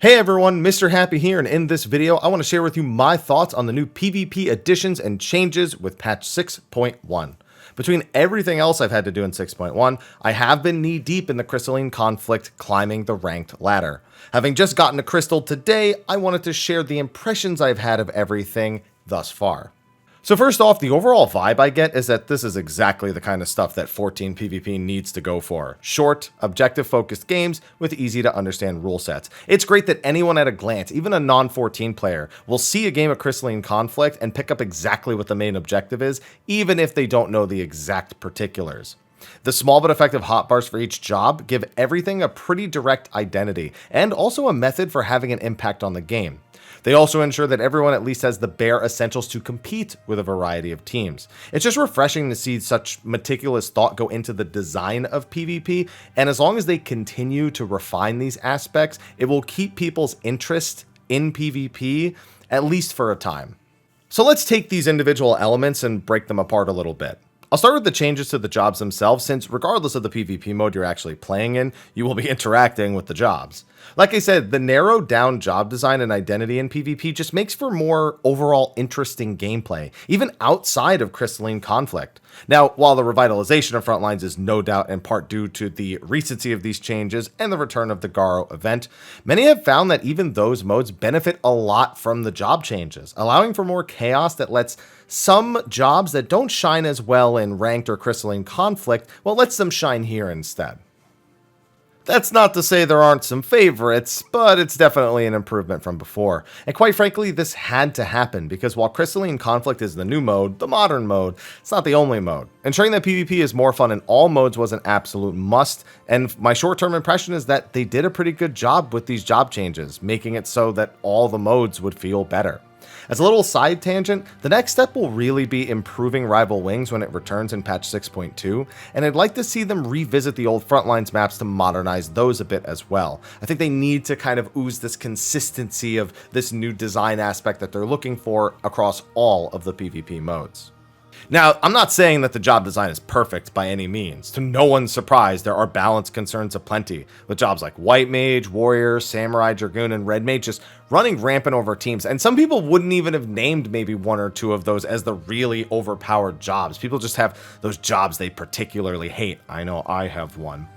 Hey everyone, Mr. Happy here, and in this video I want to share with you my thoughts on the new PvP additions and changes with patch 6.1. Between everything else I've had to do in 6.1, I have been knee deep in the Crystalline conflict climbing the ranked ladder. Having just gotten a crystal today, I wanted to share the impressions I've had of everything thus far. So first off, the overall vibe I get is that this is exactly the kind of stuff that 14 PvP needs to go for. Short, objective-focused games with easy-to-understand rule sets. It's great that anyone at a glance, even a non-14 player, will see a game of Crystalline Conflict and pick up exactly what the main objective is, even if they don't know the exact particulars. The small but effective hotbars for each job give everything a pretty direct identity, and also a method for having an impact on the game. They also ensure that everyone at least has the bare essentials to compete with a variety of teams. It's just refreshing to see such meticulous thought go into the design of PvP, and as long as they continue to refine these aspects, it will keep people's interest in PvP, at least for a time. So let's take these individual elements and break them apart a little bit. I'll start with the changes to the jobs themselves, since regardless of the PvP mode you're actually playing in, you will be interacting with the jobs. Like I said, the narrowed down job design and identity in PvP just makes for more overall interesting gameplay, even outside of Crystalline Conflict. Now, while the revitalization of Frontlines is no doubt in part due to the recency of these changes and the return of the Garo event, many have found that even those modes benefit a lot from the job changes, allowing for more chaos that lets some jobs that don't shine as well in ranked or Crystalline Conflict, well, lets them shine here instead. That's not to say there aren't some favorites, but it's definitely an improvement from before. And quite frankly, this had to happen, because while Crystalline Conflict is the new mode, the modern mode, it's not the only mode. Ensuring that PvP is more fun in all modes was an absolute must, and my short-term impression is that they did a pretty good job with these job changes, making it so that all the modes would feel better. As a little side tangent, the next step will really be improving Rival Wings when it returns in patch 6.2, and I'd like to see them revisit the old Frontlines maps to modernize those a bit as well. I think they need to kind of ooze this consistency of this new design aspect that they're looking for across all of the PvP modes. Now, I'm not saying that the job design is perfect by any means. To no one's surprise, there are balance concerns aplenty, with jobs like White Mage, Warrior, Samurai, Dragoon, and Red Mage just running rampant over teams, and some people wouldn't even have named maybe one or two of those as the really overpowered jobs. People just have those jobs they particularly hate. I know I have one.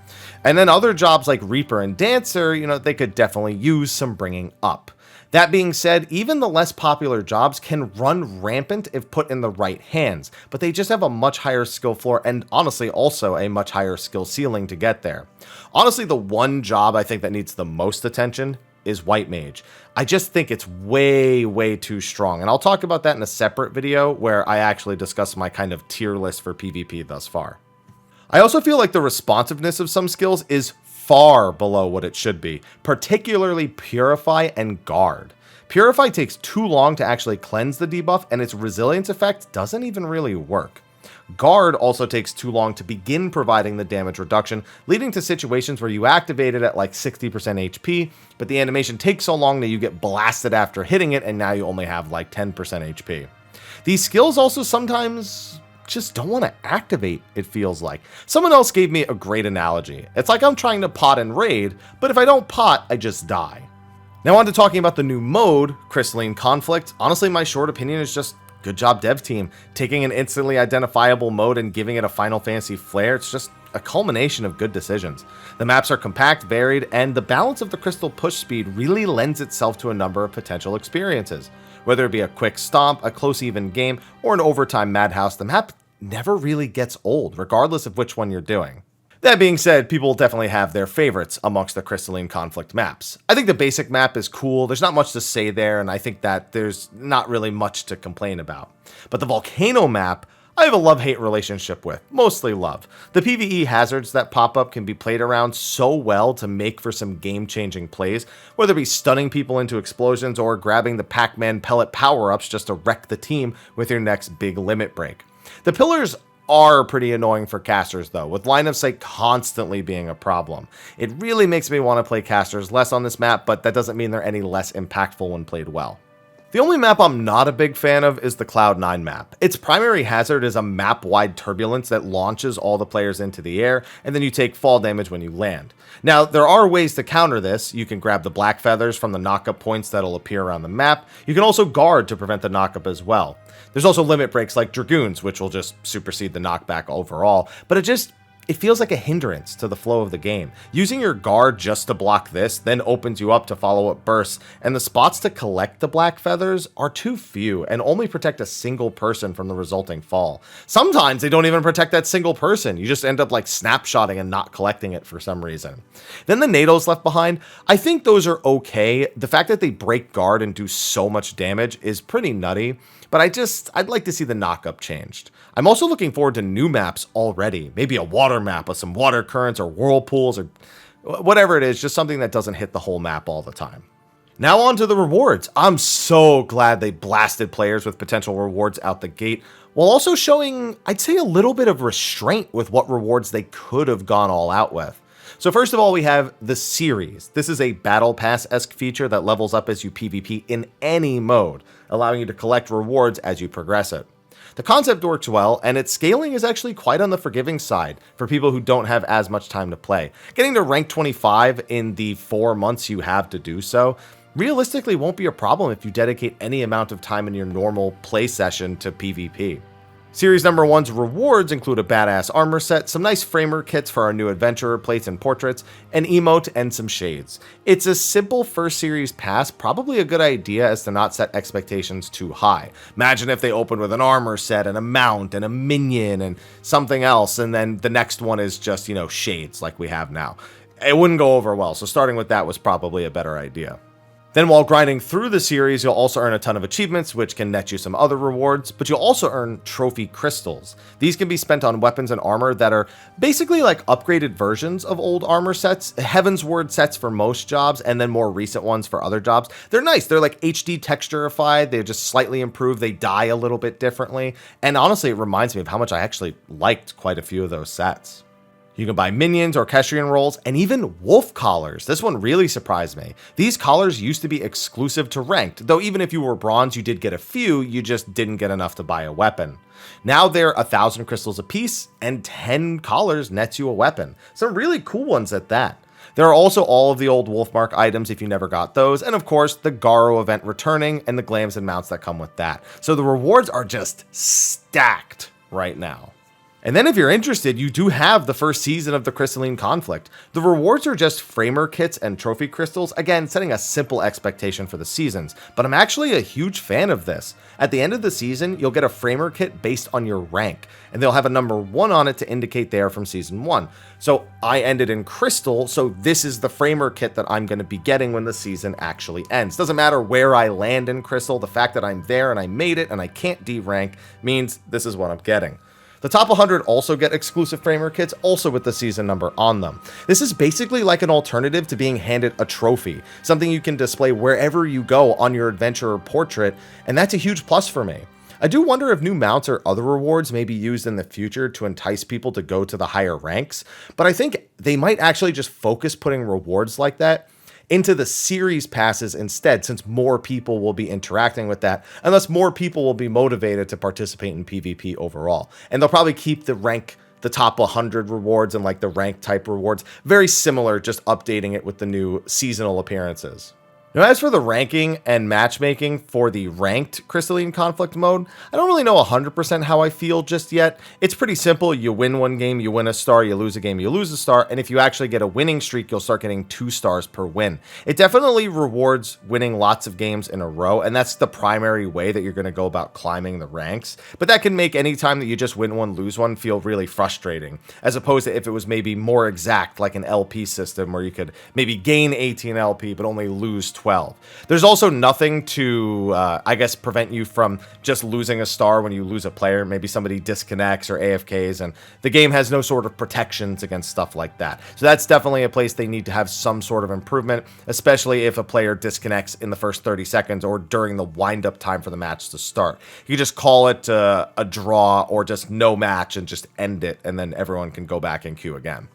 And then other jobs like Reaper and Dancer, they could definitely use some bringing up. That being said, even the less popular jobs can run rampant if put in the right hands, but they just have a much higher skill floor and honestly also a much higher skill ceiling to get there. Honestly, the one job I think that needs the most attention is White Mage. I just think it's way too strong, and I'll talk about that in a separate video where I actually discuss my kind of tier list for PvP thus far. I also feel like the responsiveness of some skills is far below what it should be, particularly Purify and Guard. Purify takes too long to actually cleanse the debuff, and its resilience effect doesn't even really work. Guard also takes too long to begin providing the damage reduction, leading to situations where you activate it at like 60% HP, but the animation takes so long that you get blasted after hitting it, and now you only have like 10% HP. These skills also sometimes just don't want to activate, it feels like. Someone else gave me a great analogy. It's like I'm trying to pot and raid, but if I don't pot, I just die. Now on to talking about the new mode, Crystalline Conflict. Honestly, my short opinion is just good job dev team. Taking an instantly identifiable mode and giving it a Final Fantasy flair, it's just a culmination of good decisions. The maps are compact, varied, and the balance of the crystal push speed really lends itself to a number of potential experiences. Whether it be a quick stomp, a close even game, or an overtime madhouse, the map never really gets old, regardless of which one you're doing. That being said, people definitely have their favorites amongst the Crystalline Conflict maps. I think the basic map is cool, there's not much to say there, and I think that there's not really much to complain about. But the Volcano map, I have a love-hate relationship with, mostly love. The PvE hazards that pop up can be played around so well to make for some game-changing plays, whether it be stunning people into explosions or grabbing the Pac-Man pellet power-ups just to wreck the team with your next big limit break. The pillars are pretty annoying for casters though, with line of sight constantly being a problem. It really makes me want to play casters less on this map, but that doesn't mean they're any less impactful when played well. The only map I'm not a big fan of is the Cloud9 map. Its primary hazard is a map-wide turbulence that launches all the players into the air, and then you take fall damage when you land. Now, there are ways to counter this. You can grab the black feathers from the knockup points that'll appear around the map. You can also guard to prevent the knockup as well. There's also limit breaks like Dragoons, which will just supersede the knockback overall, but it feels like a hindrance to the flow of the game. Using your guard just to block this then opens you up to follow-up bursts, and the spots to collect the black feathers are too few and only protect a single person from the resulting fall. Sometimes they don't even protect that single person. You just end up like snapshotting and not collecting it for some reason. Then the NATOs left behind, I think those are okay. The fact that they break guard and do so much damage is pretty nutty, but I'd like to see the knockup changed. I'm also looking forward to new maps already. Maybe a water map with some water currents or whirlpools or whatever it is, just something that doesn't hit the whole map all the time. Now on to the rewards. I'm so glad they blasted players with potential rewards out the gate, while also showing, I'd say, a little bit of restraint with what rewards they could have gone all out with. So first of all, we have the series. This is a battle pass-esque feature that levels up as you PvP in any mode, allowing you to collect rewards as you progress it. The concept works well, and its scaling is actually quite on the forgiving side for people who don't have as much time to play. Getting to rank 25 in the 4 months you have to do so realistically won't be a problem if you dedicate any amount of time in your normal play session to PvP. Series number 1's rewards include a badass armor set, some nice framer kits for our new adventurer plates and portraits, an emote, and some shades. It's a simple first series pass, probably a good idea as to not set expectations too high. Imagine if they opened with an armor set and a mount and a minion and something else, and then the next one is just, shades like we have now. It wouldn't go over well, so starting with that was probably a better idea. Then while grinding through the series, you'll also earn a ton of achievements, which can net you some other rewards, but you'll also earn trophy crystals. These can be spent on weapons and armor that are basically like upgraded versions of old armor sets, Heaven's Word sets for most jobs, and then more recent ones for other jobs. They're nice. They're like HD texturified. They're just slightly improved. They die a little bit differently. And honestly, it reminds me of how much I actually liked quite a few of those sets. You can buy minions, orchestrion rolls, and even wolf collars. This one really surprised me. These collars used to be exclusive to ranked, though even if you were bronze, you did get a few, you just didn't get enough to buy a weapon. Now they're 1,000 crystals apiece, and 10 collars nets you a weapon. Some really cool ones at that. There are also all of the old Wolfmark items if you never got those, and of course the Garo event returning and the glams and mounts that come with that. So the rewards are just stacked right now. And then if you're interested, you do have the first season of the Crystalline Conflict. The rewards are just framer kits and trophy crystals, again setting a simple expectation for the seasons, but I'm actually a huge fan of this. At the end of the season, you'll get a framer kit based on your rank, and they'll have a number 1 on it to indicate they are from season 1. So I ended in Crystal, so this is the framer kit that I'm going to be getting when the season actually ends. Doesn't matter where I land in Crystal, the fact that I'm there and I made it and I can't D-rank means this is what I'm getting. The top 100 also get exclusive framer kits, also with the season number on them. This is basically like an alternative to being handed a trophy, something you can display wherever you go on your adventurer portrait, and that's a huge plus for me. I do wonder if new mounts or other rewards may be used in the future to entice people to go to the higher ranks, but I think they might actually just focus putting rewards like that into the series passes instead, since more people will be interacting with that, unless more people will be motivated to participate in PvP overall. And they'll probably keep the top 100 rewards and like the rank type rewards very similar, just updating it with the new seasonal appearances. Now, as for the ranking and matchmaking for the ranked Crystalline Conflict mode, I don't really know 100% how I feel just yet. It's pretty simple. You win one game, you win a star, you lose a game, you lose a star, and if you actually get a winning streak, you'll start getting 2 stars per win. It definitely rewards winning lots of games in a row, and that's the primary way that you're going to go about climbing the ranks, but that can make any time that you just win one, lose one feel really frustrating, as opposed to if it was maybe more exact, like an LP system where you could maybe gain 18 LP but only lose 12. There's also nothing to, I guess, prevent you from just losing a star when you lose a player. Maybe somebody disconnects or AFKs, and the game has no sort of protections against stuff like that. So that's definitely a place they need to have some sort of improvement, especially if a player disconnects in the first 30 seconds or during the wind-up time for the match to start. You can just call it a draw or just no match and just end it, and then everyone can go back and queue again.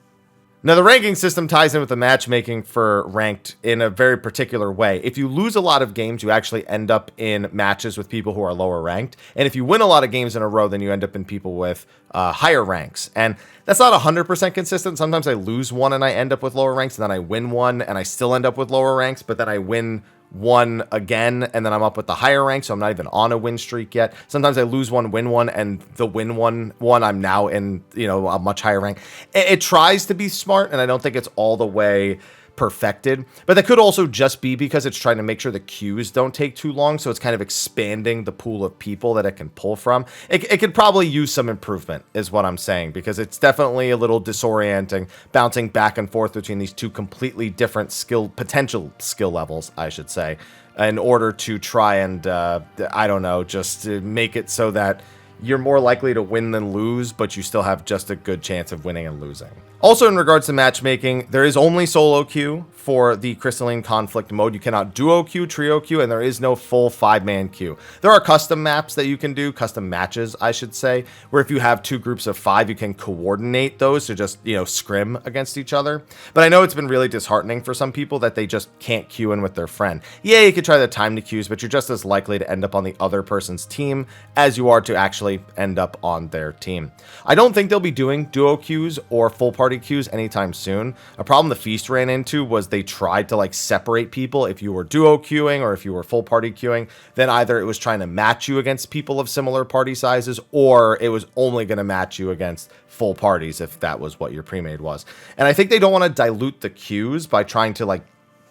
Now, the ranking system ties in with the matchmaking for ranked in a very particular way. If you lose a lot of games, you actually end up in matches with people who are lower ranked. And if you win a lot of games in a row, then you end up in people with higher ranks. And that's not 100% consistent. Sometimes I lose one and I end up with lower ranks, and then I win one and I still end up with lower ranks, but then I win one again and then I'm up with the higher rank, so I'm not even on a win streak yet. Sometimes I lose one, win one, and the win one I'm now in, you know, a much higher rank. It tries to be smart, and I don't think it's all the way perfected, but that could also just be because it's trying to make sure the queues don't take too long, so it's kind of expanding the pool of people that it can pull from. It could probably use some improvement is what I'm saying, because it's definitely a little disorienting, bouncing back and forth between these two completely different potential skill levels, I should say, in order to try and, I don't know, just to make it so that you're more likely to win than lose, but you still have just a good chance of winning and losing. Also, in regards to matchmaking, there is only solo queue for the Crystalline Conflict mode. You cannot duo queue, trio queue, and there is no full 5-man queue. There are custom maps that you can do, custom matches, I should say, where if you have 2 groups of 5, you can coordinate those to just, you know, scrim against each other. But I know it's been really disheartening for some people that they just can't queue in with their friend. Yeah, you could try the timed queues, but you're just as likely to end up on the other person's team as you are to actually end up on their team. I don't think they'll be doing duo queues or full party queues anytime soon. A problem the Feast ran into was they tried to like separate people. If you were duo queuing or if you were full party queuing, then either it was trying to match you against people of similar party sizes, or it was only going to match you against full parties if that was what your pre-made was. And I think they don't want to dilute the queues by trying to like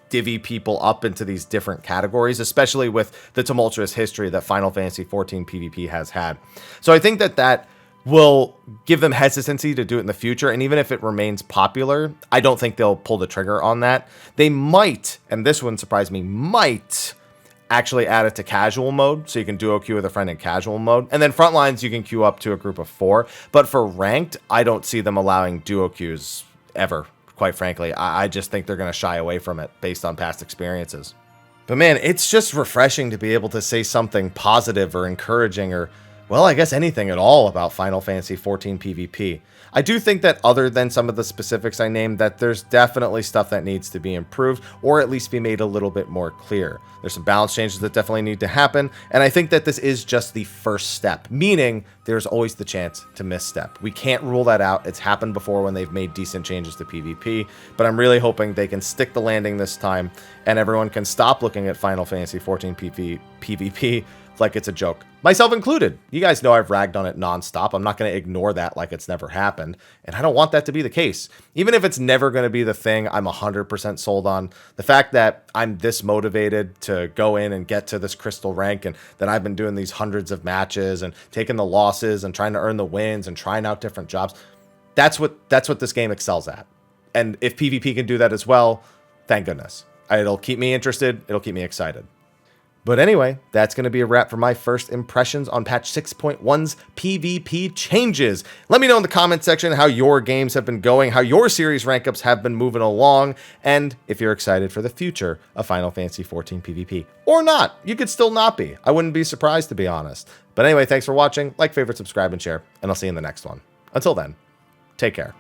divvy people up into these different categories, especially with the tumultuous history that Final Fantasy XIV PvP has had. So I think that will give them hesitancy to do it in the future, and even if it remains popular, I don't think they'll pull the trigger on that. They might, and this wouldn't surprise me, might actually add it to casual mode, so you can duo queue with a friend in casual mode, and then frontlines you can queue up to a group of 4. But for ranked, I don't see them allowing duo queues ever. Quite frankly, I just think they're going to shy away from it based on past experiences. But man, it's just refreshing to be able to say something positive or encouraging or, well, I guess anything at all about Final Fantasy XIV PvP. I do think that other than some of the specifics I named, that there's definitely stuff that needs to be improved or at least be made a little bit more clear. There's some balance changes that definitely need to happen, and I think that this is just the first step, meaning there's always the chance to misstep. We can't rule that out. It's happened before when they've made decent changes to PvP, but I'm really hoping they can stick the landing this time and everyone can stop looking at Final Fantasy XIV PvP like it's a joke. Myself included. You guys know I've ragged on it nonstop. I'm not going to ignore that like it's never happened, and I don't want that to be the case. Even if it's never going to be the thing I'm 100% sold on, the fact that I'm this motivated to go in and get to this crystal rank, and that I've been doing these hundreds of matches and taking the losses and trying to earn the wins and trying out different jobs, that's what this game excels at. And if PvP can do that as well, thank goodness. It'll keep me interested. It'll keep me excited. But anyway, that's going to be a wrap for my first impressions on patch 6.1's PvP changes. Let me know in the comment section how your games have been going, how your series rank ups have been moving along, and if you're excited for the future of Final Fantasy XIV PvP. Or not. You could still not be. I wouldn't be surprised, to be honest. But anyway, thanks for watching. Like, favorite, subscribe, and share, and I'll see you in the next one. Until then, take care.